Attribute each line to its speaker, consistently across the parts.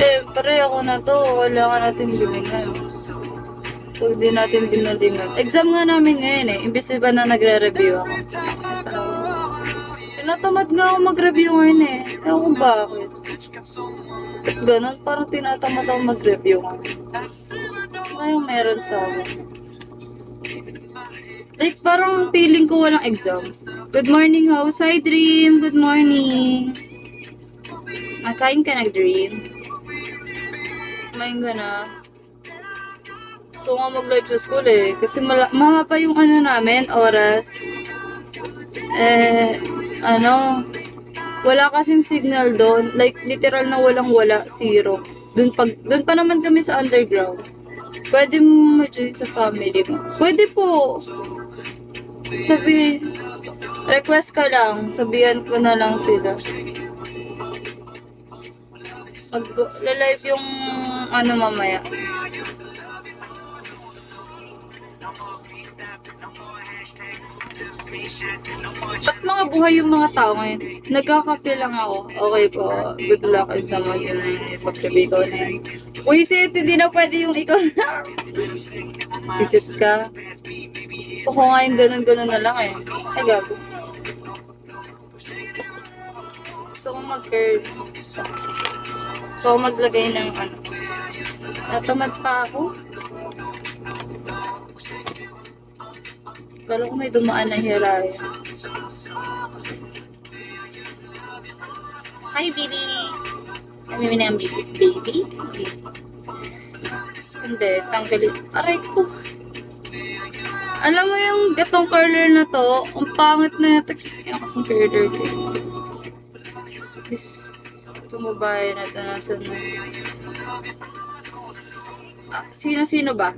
Speaker 1: Siyempre, ako na to. Kailangan natin galingan. Pag di natin dinalingan. Exam nga namin ngayon eh. Imbis ba na nagre-review ako. Tinatamad nga ako mag-review ngayon eh. Ewan kung bakit. Ganon, parang tinatamad ako mag-review ngayon. Ano yung meron sa akin? Like, parang feeling ko walang exam. Good morning, house. Hi, Dream. Good morning. Kain ka nag-Dream? Kumain ka na. Gusto nga mag-live sa school eh. Kasi mahaba yung ano namin, oras. Wala kasing signal doon. Like, literal na walang-wala. Zero. Doon pa naman kami sa underground. Pwede mo ma-join sa family mo. Pwede po. Request ka lang. Sabihan ko na lang sila. Mag-live yung ano mamaya. Ba't mga buhay yung mga tao ngayon? Nagkakape lang ako. Okay po. Good luck sa mga yung pagkabi ko na yun. Uy, sit! Hindi na pwede yung ikaw na. Isit ka. Gusto ko nga yung ganun-ganun na lang eh. Ay, gago. Gusto ko mag-curl. Gusto ko maglagay ng ano. Natamad pa ako. Kala ko may dumaan na hiray. Hi, baby! Kami na yung baby? Hindi, tanggalin. Aray ko. Alam mo yung gatong curler na to, ang pangit na ito. Yan kasing curler ko. Tumabay na ito. Nasaan na? Sino-sino ba?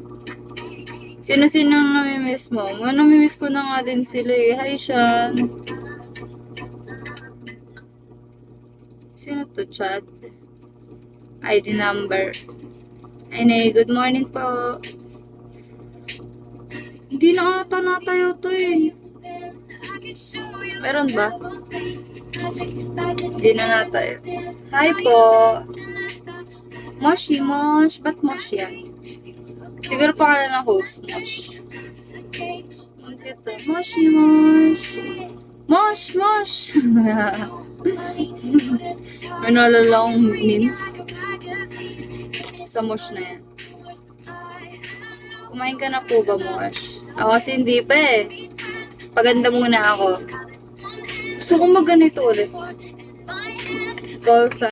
Speaker 1: Sino-sino ang namimiss mo? Namimiss ko na nga din sila eh. Hi, Sean. Sino to, chat? ID number. Ay, good morning po. Hindi na ata natayo to eh. Meron ba? Hindi na natayo. Hi po. Moshi, Mosh. Ba't Mosh yan? Siguro pangalan ng host, Mosh. Ito, Moshi, Mosh. Mosh, Mosh! May nalala akong memes. Sa Mosh na yan. Kumain ka na po ba, Mosh? Ako kasi hindi pa eh. Paganda muna ako. Gusto ko magganito ulit. Call sa